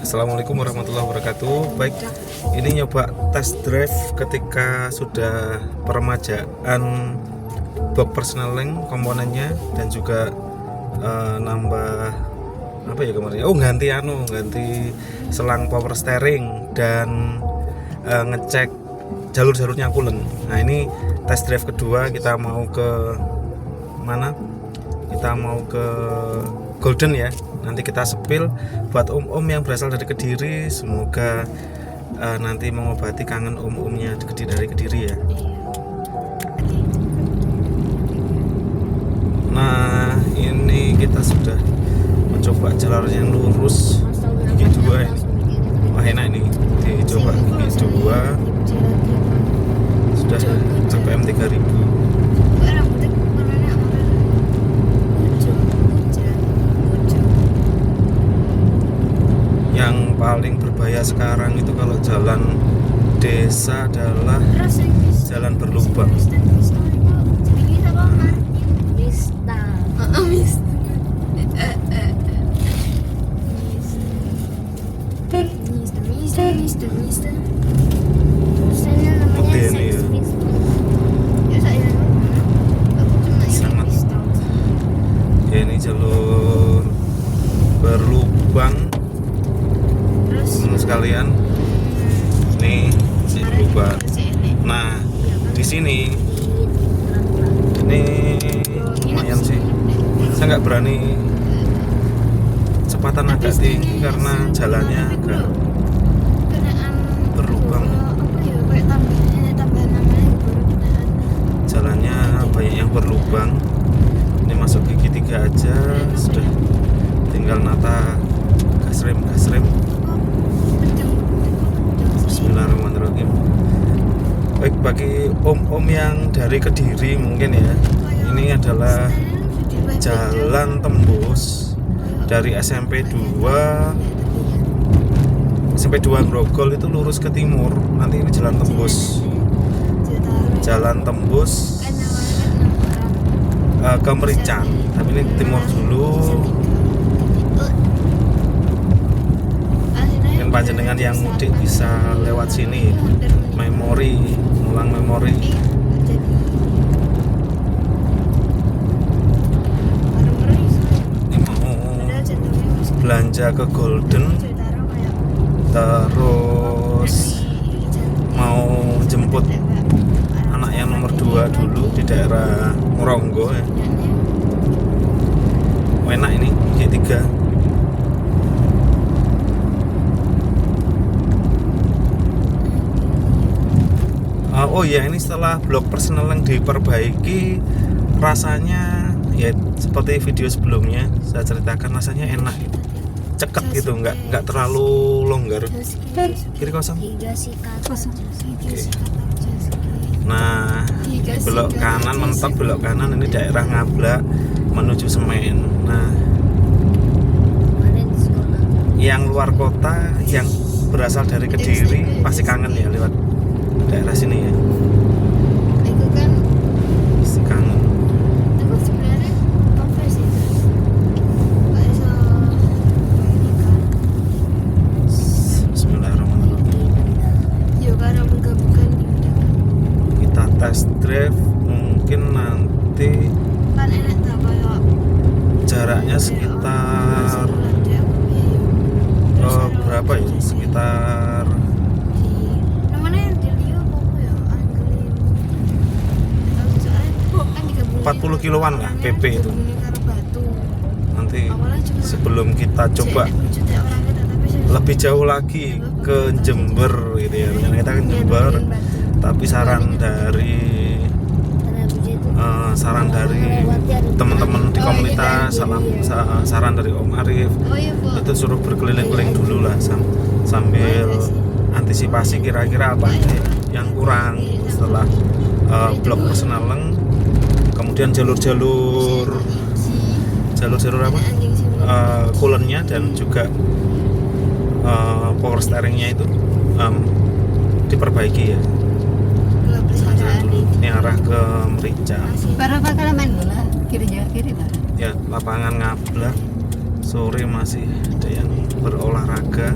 Assalamualaikum warahmatullahi wabarakatuh. Baik, ini nyoba test drive ketika sudah peremajaan box persneling komponennya dan juga nambah apa ya kemarin? Ganti selang power steering dan ngecek jalur-jalurnya coolant. Nah, ini test drive kedua, kita mau ke mana? Kita mau ke Golden ya. Nanti kita sepil buat om-om yang berasal dari Kediri. Semoga nanti mengobati kangen om-omnya dari Kediri ya. Nah, ini kita sudah mencoba jalur yang lurus gigi 2 ini. Wah, enak ini. Dicoba gigi 2 sudah RPM 3000. Yang paling berbahaya sekarang itu kalau jalan desa adalah jalan berlubang. Modern ya. Sangat. Ya, ini jalur berlubang. Teman sekalian, ini berubah. Nah, di sini ini lumayan sih. Saya nggak berani kecepatan agak tinggi karena jalannya agak berlubang. Jalannya banyak yang berlubang. Ini masuk gigi 3 aja, sudah tinggal nata gas rem. Bismillahirrahmanirrahim. Baik, bagi om-om yang dari Kediri mungkin ya, ini adalah jalan tembus dari SMP 2 Grogol itu lurus ke timur. Nanti ini jalan tembus ke Merican, tapi ini timur dulu. Panjenengan yang mudik bisa lewat sini, ngulang memori. Ini mau belanja ke Golden, terus mau jemput anak yang nomor 2 dulu di daerah Moronggo ya. Enak ini G3. Oh iya, ini setelah blok persneling diperbaiki, rasanya ya seperti video sebelumnya saya ceritakan, rasanya enak, ceket gitu, nggak terlalu longgar. Kiri kosong. Okay. Nah, belok kanan mentok, belok kanan ini daerah Ngablak menuju Semen. Nah, yang luar kota yang berasal dari Kediri pasti kangen ya lewat daerah sini ya. Itu kan Pasti kangen. aku sebenarnya konversi itu nggak bisa Bismillahirrahmanirrahim. ya karena menggabungkan Kita test drive, mungkin nanti kan enak tak kayak jaraknya sekitar berapa ya? Sekitar namanya di Rio apa ya, Anggelin 40 kiloan lah PP itu. Nanti sebelum kita coba lebih jauh lagi ke Jember gitu ya. Rencana kita ke Jember, tapi saran dari teman-teman di komunitas, saran dari Om Arif itu suruh berkeliling-keliling dulu lah sambil antisipasi kira-kira apa yang kurang setelah blok persneling. Kemudian jalur apa? Coolant-nya dan juga power steering-nya itu diperbaiki ya. Ini arah ke Merica. Berapa kali main bola? Kiri barat. Ya, lapangan Ngablak Sore masih ada yang berolahraga.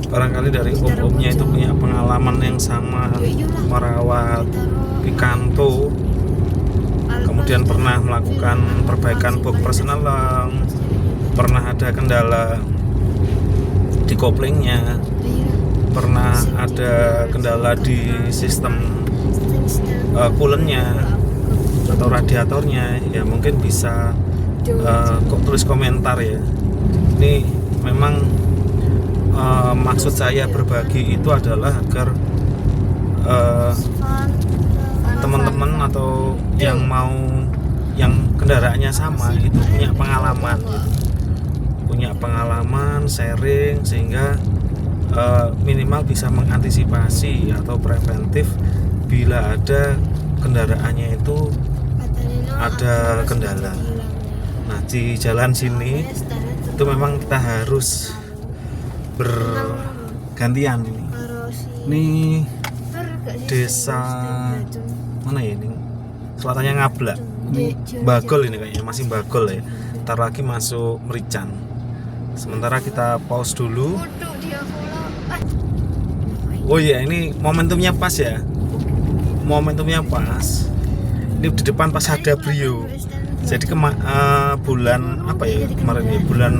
Barangkali dari om-omnya itu punya pengalaman yang sama merawat pikanto, kemudian pernah melakukan perbaikan box personal, pernah ada kendala di koplingnya, pernah ada kendala di sistem coolant-nya atau radiatornya, ya mungkin bisa tulis komentar ya. Ini memang maksud saya berbagi itu adalah agar teman-teman atau yang kendaraannya sama itu punya pengalaman sharing, sehingga minimal bisa mengantisipasi atau preventif bila ada kendaraannya itu ada kendala. Nah, di jalan sini itu memang kita harus bergantian ini. Ini desa mana ya ini? Selatannya Ngablak. Ini Bagol ini kayaknya, masih Bagol ya. Ntar lagi masuk Merican. Sementara kita pause dulu. Oh iya, ini momentumnya pas ya. Momentumnya pas. Ini di depan pas ada Brio. Jadi bulan apa ya kemarin ya? Bulan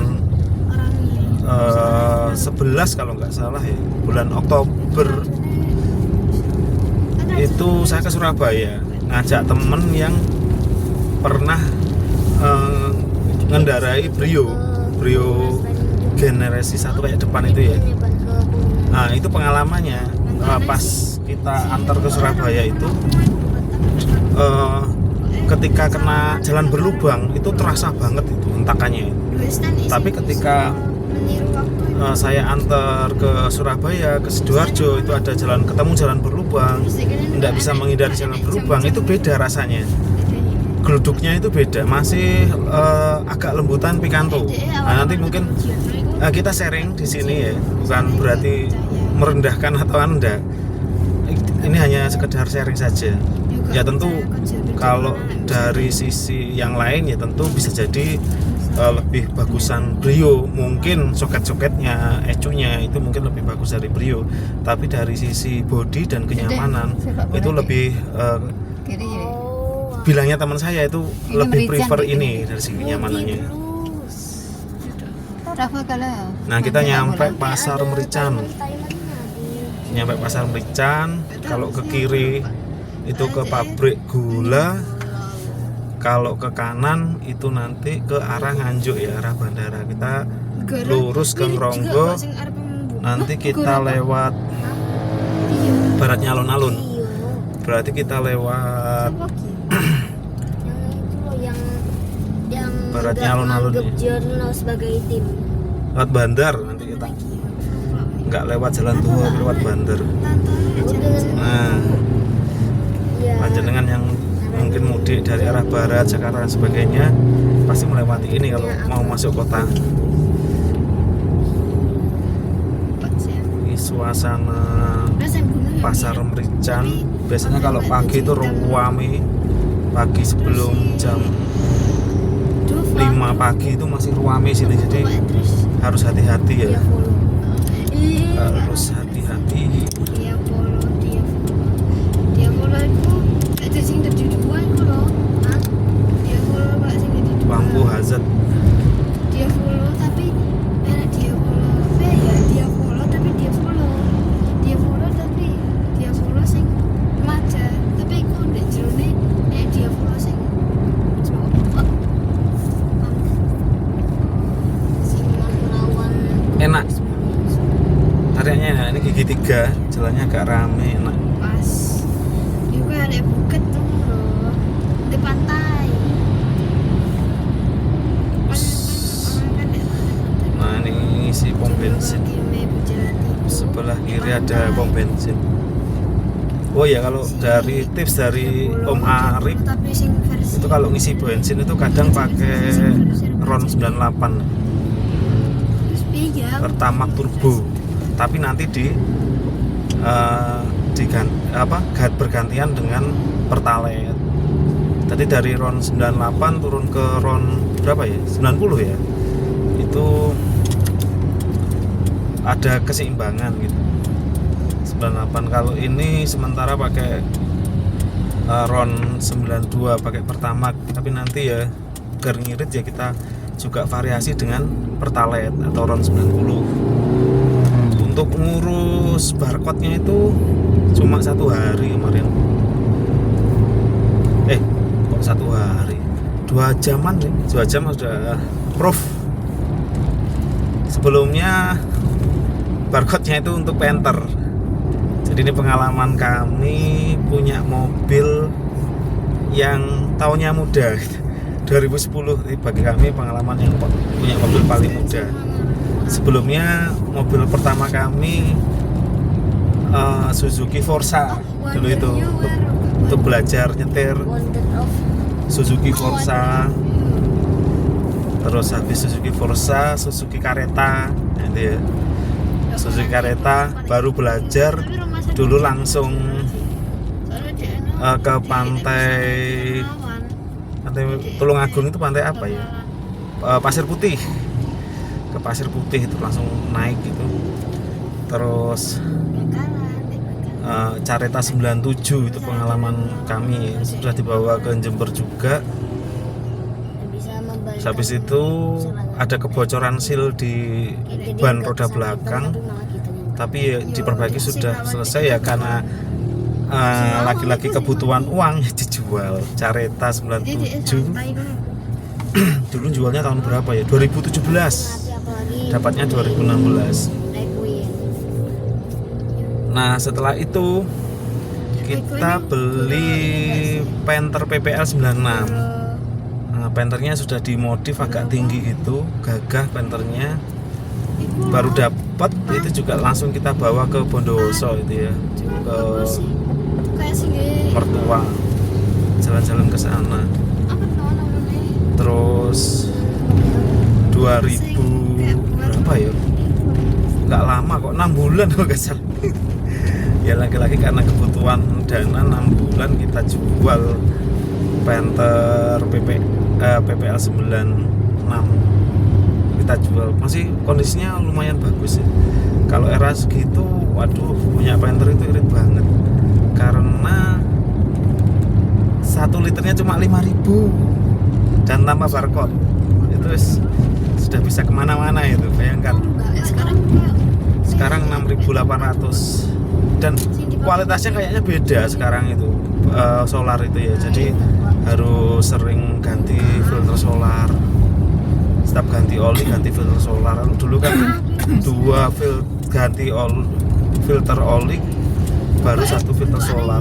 11 kalau nggak salah ya, bulan Oktober itu saya ke Surabaya ngajak temen yang pernah ngendarai Brio generasi 1 kayak depan itu ya. Nah, itu pengalamannya pas kita antar ke Surabaya itu ketika kena jalan berlubang itu terasa banget itu hentakannya. Tapi ketika saya antar ke Surabaya, ke Sidoarjo, itu ada ketemu jalan berlubang, tidak bisa menghindari jalan berlubang, itu beda rasanya. Geluduknya itu beda, masih agak lembutan pikanto. Nah, nanti mungkin kita sharing di sini ya, bukan berarti merendahkan atau anda. Ini hanya sekedar sharing saja. Ya tentu kalau dari sisi yang lain ya tentu bisa jadi lebih bagusan Brio, mungkin soket-soketnya, ecunya itu mungkin lebih bagus dari Brio. Tapi dari sisi bodi dan kenyamanan itu lebih bilangnya teman saya itu lebih prefer ini dari segi kenyamanannya. Nah, kita nyampe Pasar Merican. Kalau ke kiri itu ke pabrik gula, kalau ke kanan itu nanti ke arah Nganjuk ya, arah bandara. Kita lurus ke Ngronggo, nanti kita lewat baratnya alun-alun, berarti kita lewat baratnya alun-alun sebagai tim lewat bandar, nanti kita nggak lewat jalan tua, lewat bandar. Nah, panjenengan yang mungkin mudik dari arah barat, Jakarta dan sebagainya pasti melewati ini kalau mau masuk kota. Ini suasana Pasar Merican. Biasanya kalau pagi itu ramai, pagi sebelum jam 5 pagi itu masih ramai sini, jadi harus hati-hati ya. Harus hati-hati. Lampu hazard. Dia follow tapi dia follow sing remaja, tapi aku ndek jerone dia follow sing Enak. Tariknya enak. Ini gigi 3, jalannya agak rame, enak. pas. Juga ada Bukit tuh loh, di pantai. ngisi pom bensin. Sebelah kiri ada pom bensin. Oh ya, kalau dari tips dari Om Arif Tapi sing versi itu kalau ngisi bensin itu kadang pakai RON 98 terus piye ya? Pertamax turbo, tapi nanti bergantian dengan Pertalite. Tadi dari RON 98 turun ke RON berapa ya? 90 ya. Itu ada keseimbangan gitu. 98. Kalau ini sementara pakai RON 92 pakai Pertamax, tapi nanti ya biar ngirit ya kita juga variasi dengan Pertalite atau RON 90. Untuk ngurus barcode-nya itu cuma 1 hari kemarin. Kok 1 hari? 2 jaman nih, 2 jam sudah proof. Sebelumnya barcode-nya itu untuk Panther. Jadi ini pengalaman kami punya mobil yang tahunnya muda 2010. Bagi kami pengalaman yang punya mobil paling muda. Sebelumnya mobil pertama kami Suzuki Forza dulu itu untuk belajar nyetir. Wonder of Suzuki Forza, terus habis Suzuki Forza Suzuki Caretta, itu ya. Suzuki Caretta baru belajar dulu langsung ke pantai Tulungagung. Itu pantai apa ya? Pasir Putih. Ke Pasir Putih itu langsung naik gitu. Terus Caretta 97 itu pengalaman kami, sudah dibawa ke Jember juga. bisa membalik. Habis itu ada kebocoran seal di ban roda belakang, tapi ya diperbaiki sudah selesai ya, karena lagi-lagi kebutuhan uang dijual. Caretta 97 dulu jualnya tahun berapa ya? 2017. Dapatnya 2016. Nah, setelah itu kita beli Panther PPL 96. Nah, Panthernya sudah dimodif agak tinggi gitu, gagah Panthernya. Baru dapat itu juga langsung kita bawa ke Bondowoso itu ya, ke mertua, jalan-jalan ke sana. Terus 2000 berapa ya? Nggak lama kok, 6 bulan kok nggak salah. Ya lagi-lagi karena kebutuhan dana 6 bulan kita jual Panther PPL 96. Kita jual, masih kondisinya lumayan bagus ya. Kalau era segitu, waduh, punya Panther itu irit banget. Karena 1 liternya cuma 5.000 dan tanpa barcode. Itu sudah bisa kemana-mana itu, bayangkan. Sekarang 6.800 dan kualitasnya kayaknya beda sekarang itu, solar itu ya. Jadi harus sering ganti filter solar. Setiap ganti oli ganti filter solar. Dulu kan 2 ganti filter oli baru 1 filter solar.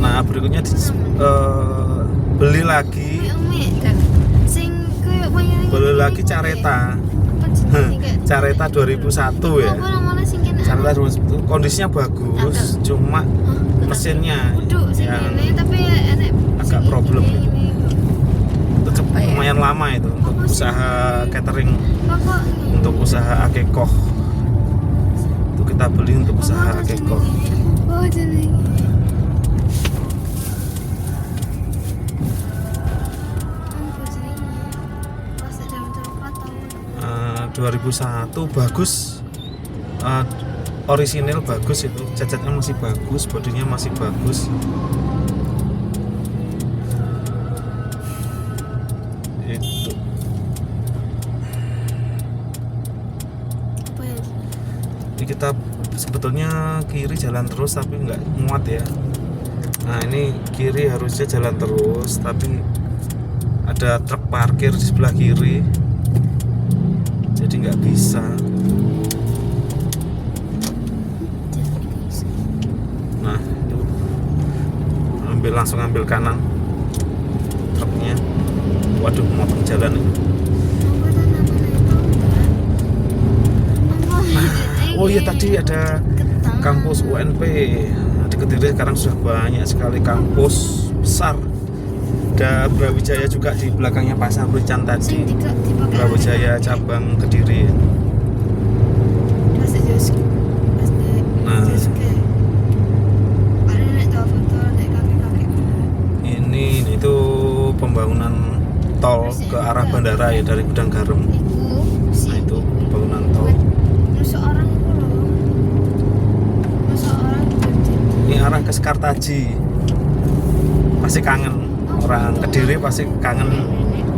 Nah, berikutnya beli lagi Caretta. Caretta 2001 ya. Caretta 2001 kondisinya bagus, cuma mesinnya yang agak problem. Itu lumayan lama itu untuk usaha catering, untuk usaha akekoh. Itu kita beli untuk usaha akekoh. 2001 bagus, orisinil bagus, itu cacatnya masih bagus, bodinya masih bagus. Itu ini kita sebetulnya kiri jalan terus tapi nggak muat ya. Nah, ini kiri harusnya jalan terus tapi ada truk parkir di sebelah kiri, jadi nggak bisa. Nah, itu langsung ambil kanan truknya. Waduh, motong jalan ini. Oh iya, tadi ada kampus UNP di Kediri. Sekarang sudah banyak sekali kampus besar. Ada Brawijaya juga di belakangnya Pasar Merican tadi. Brawijaya cabang Kediri. Nah, ini itu pembangunan tol ke arah bandara ya dari Gudang Garam. Nah itu pembangunan tol. Ini arah ke Sekartaji. Pasti kangen. Orang Kediri pasti kangen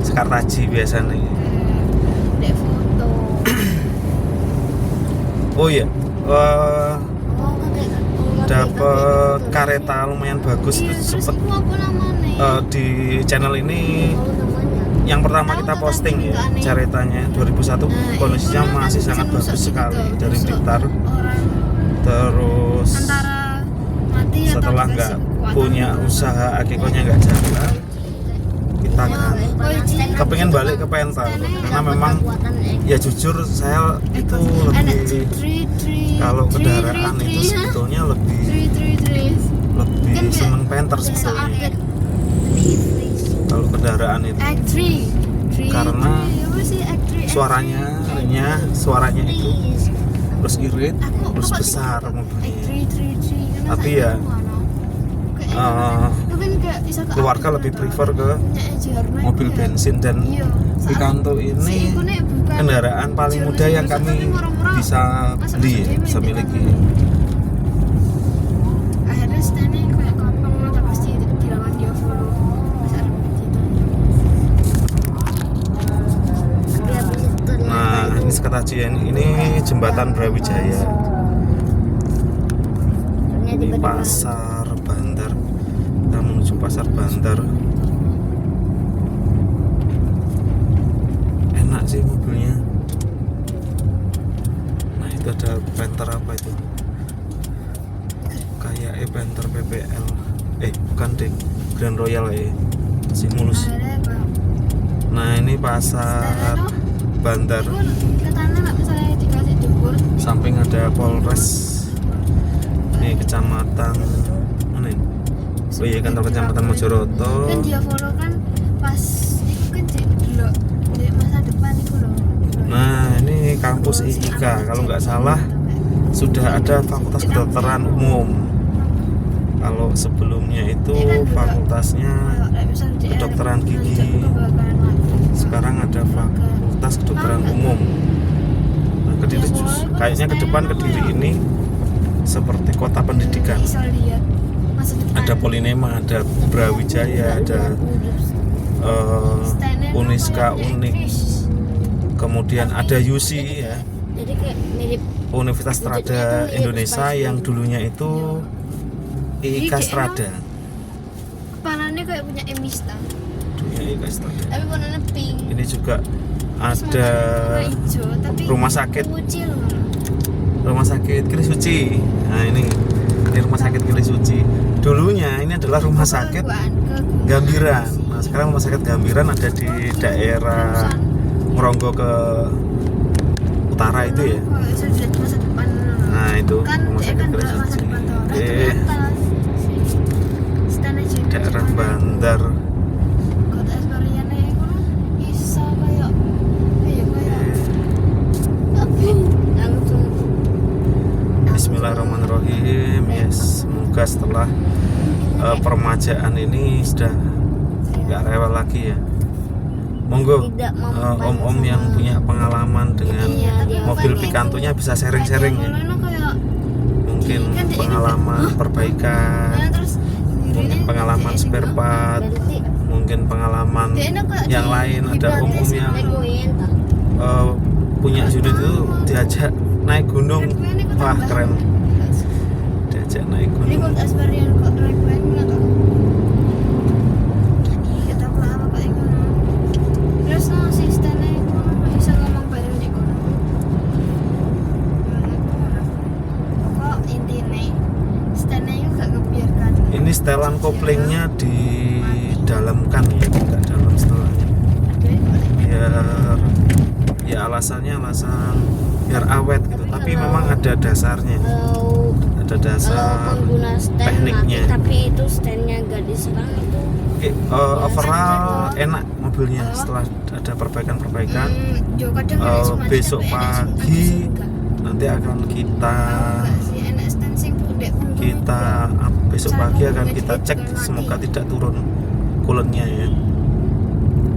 Sekartaji biasanya. Oh iya, dapat kareta lumayan bagus itu sempet di channel ini yang pertama kita posting ya, karetanya 2001 kondisinya masih sangat bagus sekali dari Blitar. Terus setelah nggak punya usaha, akikonya nggak jalan, kita kan kepengen balik ke Pental karena memang ya jujur saya itu lebih, kalau kendaraan itu sebetulnya lebih seneng Panther sebetulnya kalau kendaraan itu, karena suaranya itu terus irit, terus besar mobilnya. Tapi ya keluarga lebih prefer ke mobil bensin, dan Picanto ini kendaraan paling mudah yang kami bisa beli, bisa miliki. Nah, ini Sekartaji, ini jembatan Brawijaya. Ini Pasar Bandar. Kita menuju Pasar Bandar. Enak sih mobilnya. Nah itu ada Panther apa itu? Kayak Panther PPL. Bukan deh, Grand Royal ya. Masih mulus. Nah ini Pasar Bandar. Samping ada Polres. Ini kecamatan mana ini? Oh iya, kantor kecamatan Mojoroto. Kan dia follow kan pas itu kan di masa depan itu loh. Nah ini kampus IIK, kalau nggak salah sudah ada Fakultas Kedokteran Umum. Kalau sebelumnya itu fakultasnya Kedokteran Gigi. Sekarang ada Fakultas Kedokteran Umum. Nah, Kediri kayaknya ke depan Kediri ini seperti kota pendidikan. Ada Polinema, ada Brawijaya, ada Uniska, Unik, kemudian ada USI ya, Universitas Strada Indonesia yang dulunya itu IIK Strada. Kepalanya kayak punya Emista. Dulunya IIK Strada. Tapi warnanya pink. Ini juga ada rumah sakit. Rumah sakit Kiri Suci. Nah ini rumah sakit Kiri Suci. Dulunya ini adalah rumah sakit Gambiran. Nah sekarang rumah sakit Gambiran ada di daerah Meronggo ke utara itu ya. Nah itu rumah sakit Kiri Suci. Daerah Bandar. Bismillahirrahmanirrahim. Yes, semoga setelah permajaan ini sudah nggak rewel lagi ya. Monggo om-om yang punya pengalaman dengan mobil Picantonya bisa sharing-sharing ya. Mungkin pengalaman perbaikan, mungkin pengalaman spare part, mungkin pengalaman yang lain. Ada om-om yang punya unit itu diajak naik gunung, wah keren, diajak naik gunung. Ini kok Asparian kok naik gunung atau? Kita apa kok itu? Terus no asistennya itu bisa ngomong bareng di kono. Kok intinya standnya itu gak kebiarkan. Ini setelan koplingnya didalamkan ya, tidak dalam setelannya. Biar ya alasan biar awet gitu. Tapi memang ada dasarnya, Kalau ada dasar pengguna stand tekniknya. mati, tapi itu standnya gak diserang itu. Oke, overall enak mobilnya setelah ada perbaikan-perbaikan. Yo kadang enak sih, Besok tapi enak sih, pagi sih enggak. nanti akan kita Enggak sih, enak stand sing pundek punggungnya juga. besok pagi akan kita cek semoga tidak turun coolant-nya ya,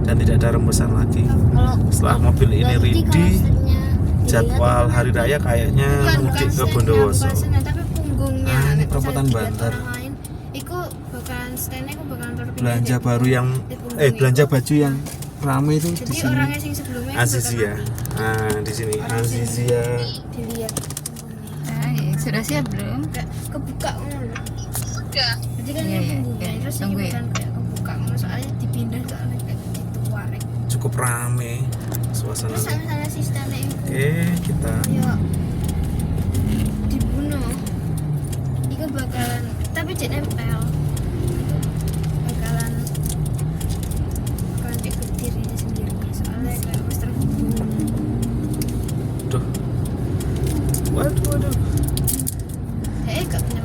dan tidak ada rembesan lagi. Kalau Setelah mobil ini berarti ready, kalau standnya jadwal hari raya kayaknya mudik ke stand-nya, Bondowoso. bukan stand-nya, tapi punggungnya. Ah, ini Nek perempatan misalnya Banter. dilihat orang lain, iku bakalan stand-nya iku bakalan terpindah Belanja di- baru yang di punggungnya. belanja baju yang rame itu di Jadi sini. orangnya sing sebelumnya iku Azizia. bakalan Nah, di sini Orang sini. Azizia. dilihat punggungnya. Nah, ya, sudah siap belum? Kayak kebuka ngono lho. Jadi kan Iya, ini iya, punggungnya iya. terus ini Tunggu ya. bukan kayak kebuka ngono, soalnya dipindah soalnya kayak gitu warek. Cukup rame Terus suasananya. sama sistemnya itu Oke, kita ya dibunuh. Iku bakalan tapi cek nempel. Itu bakalan cek ke dirinya sendiri soalnya kayak wis terhubung. Duh. Waduh. Gak punya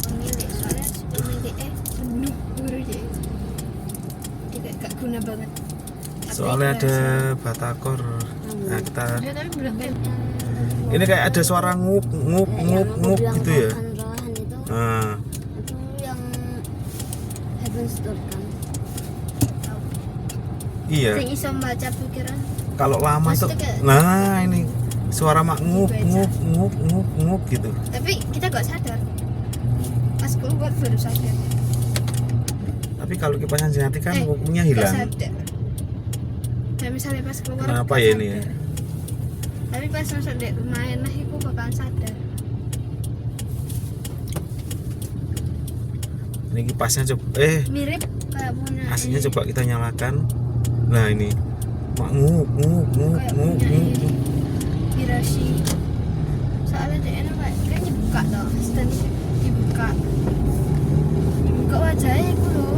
pemilik soalnya si pemilik bunuh buru aja. Jadi gak guna banget. Soalnya ada batagor. Nah, kita Udah, tapi belum kan? ini kayak ada suara ngup gitu ya. Itu Nah, itu yang Heaven's Door kan. iya. Sing iso baca pikiran. Kalau lama itu, Maksudnya kayak- nah ini suara mak ngup gitu. Tapi kita gak sadar. Pas keluar baru sadar. Tapi kalau kipasnya dimatikan ngupnya Gak hilang. sadar. Dan misalnya pas keluar Kenapa gak ya ini ya? sadar. Tapi pas masuk di rumah enak itu bakalan sadar. Ini kipasnya coba Mirip kayak punya aslinya ini. coba kita nyalakan. Nah ini mak ngup. Kayak punya ini Hirashi. Soalnya dia enak kayak dibuka toh, stand dibuka. Dibuka wajahnya itu loh.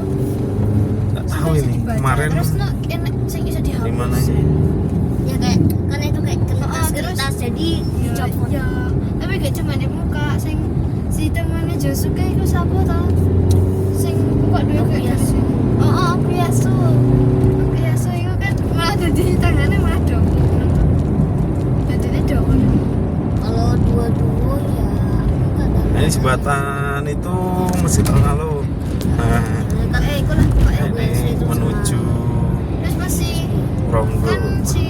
Nggak tahu ini kemarin Terus no enak sing iso dihapus. di mana Ya kayak karena itu kayak kertas terus- kertas jadi dicopot. Ya, tapi gak cuma di muka, sing si temannya Josuke itu siapa tau? Sing buka dua kayak Piyasu. gitu. Piyasu. Piyasu itu kan malah jadi tangannya malah dong. Jadinya dong. Kalau dua-dua ya enggak ada. Nah, ini jembatan itu Masjid Al-Alo. Nah, Itu lah pokoknya. ini menuju Terus masih Ronggo. kan si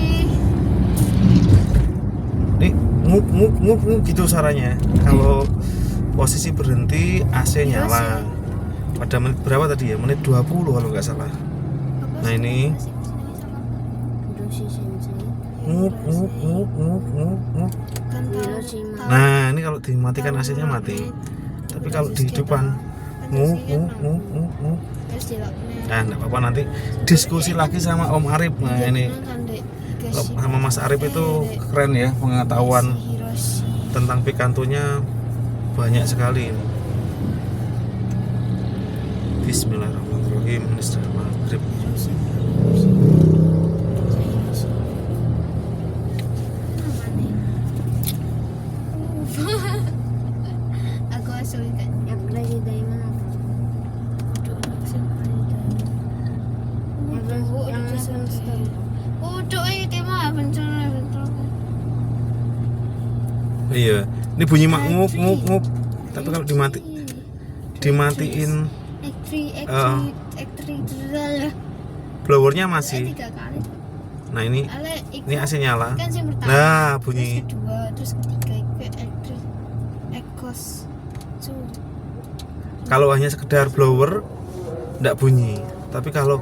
Ini ngup gitu suaranya. Kalau posisi berhenti AC nyala. Pada menit berapa tadi ya? Menit 20 kalau nggak salah. apa Nah, sih? ini. Hiroshi Sensei. Ngup. Kan tahu. Hiroshima. Nah, ini kalau dimatikan AC-nya mati. Tapi kalau dihidupkan ngup. Terus diloknya. Nah, enggak apa-apa, nanti diskusi lagi sama Om Arif. Nah, ini sama Mas Arif itu keren ya, pengetahuan tentang pikantonya banyak sekali ini. Bismillahirrahmanirrahim. Ini sudah maghrib. Aku asli kan Yang lagi dari mana? Yang Heaven's Door. Uduk aja tema bencana. Iya, ini bunyi mak ngup. Tapi kalau dimatiin Ektri lah. blowernya masih. 3 kali. Nah, ini AC nyala. Kan yang pertama. Nah, Terus bunyi. kedua, terus ketiga itu ektri. Ekos. Kalau hanya sekedar blower enggak bunyi. Tapi kalau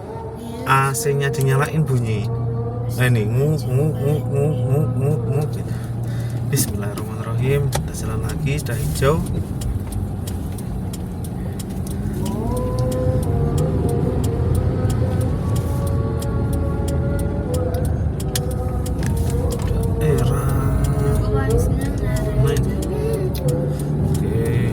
AC-nya dinyalain bunyi. Nah, ini ngup gitu. Bismillahirrahmanirrahim. Kita jalan lagi, sudah hijau. Oke.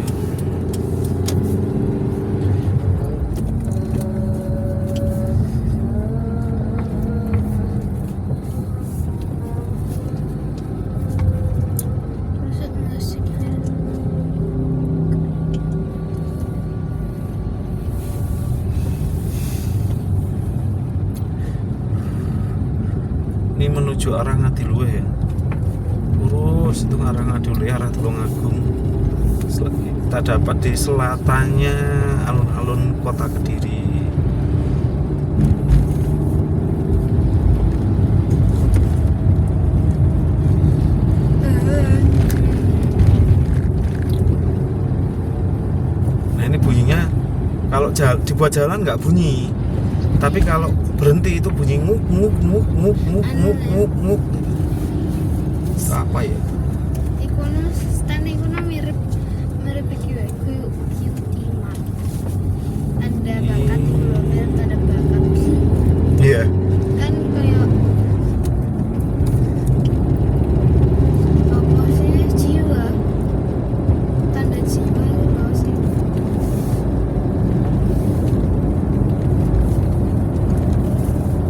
Ini menuju arah Ngadiluwe ya. Lurus itu arah Ngadiluwe, arah Tulungagung. Kita dapat di selatannya alun-alun kota Kediri. Nah ini bunyinya kalau dibuat jalan nggak bunyi, tapi kalau berhenti itu bunyi nguk nguk nguk nguk nguk nguk nguk nguk. Itu apa ya? Ikono stand ikono mirip iki wae, kuyu cutie mark. Anda bakat itu loh, mirip tanda bakat. Iya. Kan kayak apa sih jiwa, tanda jiwa itu apa sih?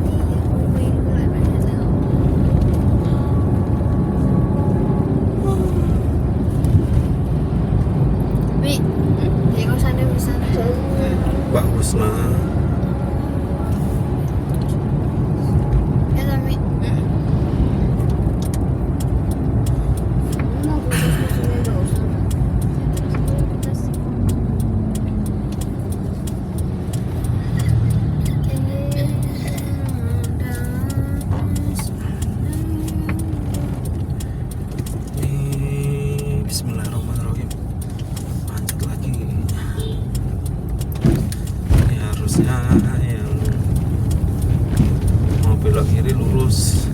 Iya, gue itu lah banyak tahu. Mi, di kosan dia bisa. Mbak Husna. Ya Sami. Mau khusus-khususnya nggak usah. Ini Bismillahirrahmanirrahim. Lanjut lagi. Ini harusnya yang mau belok kiri lurus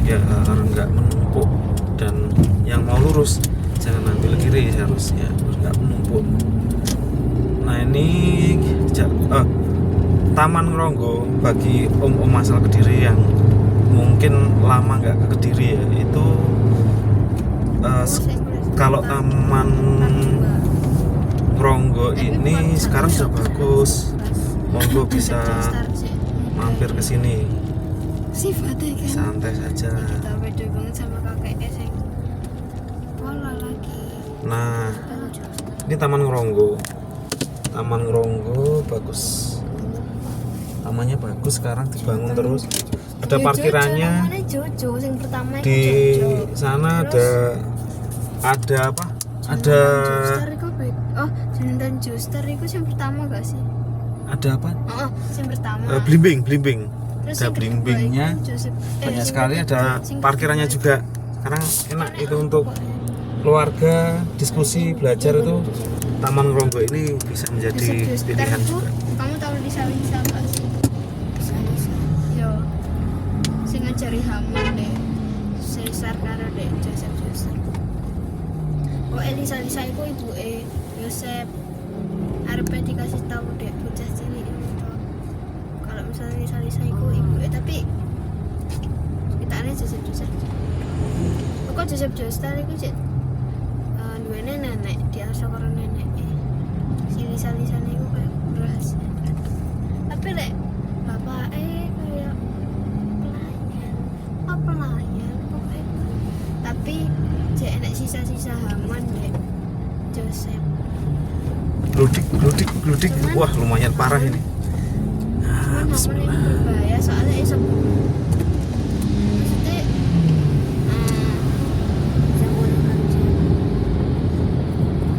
ya nggak menumpuk, dan yang mau lurus jangan ambil kiri harusnya biar nggak menumpuk. Nah ini Taman Ngronggo bagi om-om asal Kediri yang mungkin lama nggak ke Kediri ya, itu kalau Taman Ngronggo ini sekarang sudah bagus. Monggo bisa mampir ke sini, Sifatnya kan santai saja. kita beda banget sama kakeknya yang pola lagi. Nah, ini Taman Ngronggo. Taman Ngronggo bagus. Tamannya bagus, sekarang dibangun terus. Ada parkirannya. Namanya Jojo, yang pertama itu Di Jojo. sana ada apa? Ada Juster itu beda. Oh, Jonathan Juster itu yang pertama gak sih? ada apa? Oh, yang pertama. Blimbing. Terus Ada yang kedua blimbingnya. itu Joseph. Banyak yang sekali, ketiga, ada yang parkirannya kedua. juga. Sekarang enak itu untuk keluarga diskusi belajar itu. Taman Ngronggo ini bisa menjadi Joseph Juster pilihan itu, juga. kamu tahu di Salisa gak sih? Bisa. Yo, sing ngajari Hamon deh, Caesar karo deh Joseph Juster. Oh, Elisa itu ibu Yosef. Arepe dikasih tahu deh bocah cilik itu. Kalau misalnya Lisa itu ibu tapi kita aneh Joseph Juster. Kok Joseph Juster itu cek duwene nenek, dia asal karo nenek. Si Lisa itu kayak rahasia. Tapi lek bapak kayak pelayan pokoknya. Tapi cek enek sisa-sisa Haman deh Joseph. Gludik. Wah, lumayan parah ini. Cuman Haman Bismillah. ini berbahaya soalnya bisa bunuh. Maksudnya Bisa bunuh aja.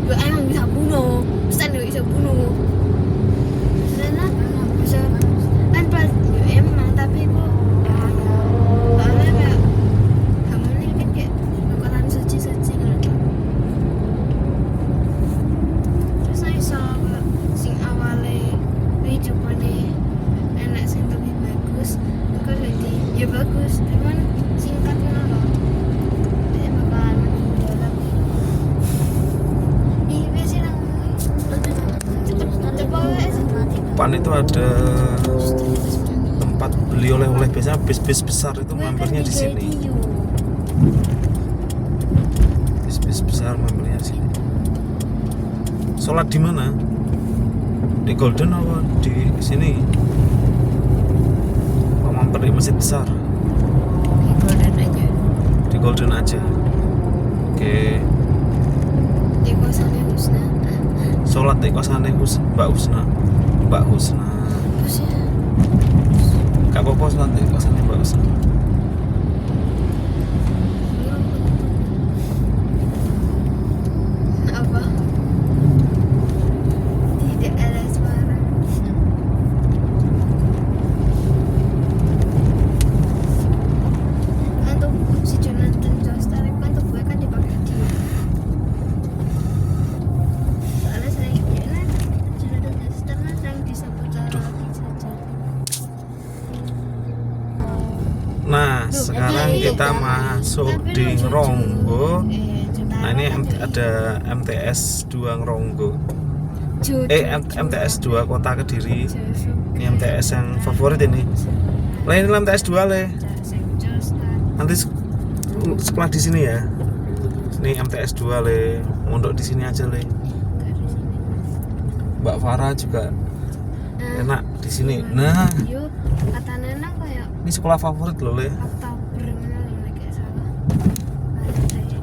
ya emang bisa bunuh, stand bisa bunuh. Karena bisa kan pas ya emang tapi itu bahaya. Soalnya kayak Haman ini kan kayak bakalan suci gitu. Terus saya soal sing awale hijauannya enak sing lebih bagus, kok jadi ya bagus, cuman singkatnya loh. Dia bakalan mendalam. Ih, biasa nang cepet Depan itu ada tempat beli oleh-oleh, biasanya bis-bis besar itu mampirnya di sini. Bis-bis besar mampirnya di sini. Sholat di mana? Di Golden apa di sini? Mau mampir di masjid besar? Golden aja. Di Golden aja. Oke. di kosannya Husna. Sholat di kosannya Mbak Husna. Terus ya Gak apa-apa sholat di kosannya Mbak Husna. Nah, sekarang kita masuk di Ngronggo. Nah, ini ada MTS 2 Ngronggo. MTS 2 Kota Kediri. Ini MTS yang favorit ini. Lain MTS 2 le. Nanti sekolah di sini ya. Ini MTS 2 le. Mondok di sini aja le. Mbak Farah juga enak di sini. Nah, Yuk, kata Nena kayak ini sekolah favorit loh le. Oktober mana kayak salah.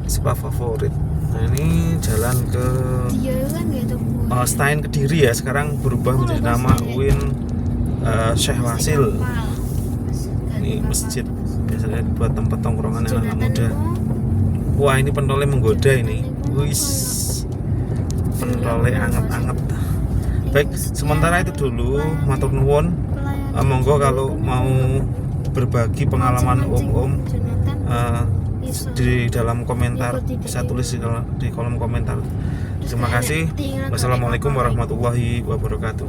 Sekolah favorit. Nah, ini jalan ke Dia itu kan gitu. Stein Kediri ya. Sekarang berubah menjadi nama UIN Syekh Wasil. Ini masjid biasanya buat tempat tongkrongan anak muda. Wah, ini pentolnya menggoda ini. Wis, pentolnya anget-anget. Baik, sementara itu dulu matur nuwun. Monggo kalau mau berbagi pengalaman om-om di dalam komentar, bisa tulis di kolom komentar. Terima kasih. Wassalamualaikum warahmatullahi wabarakatuh.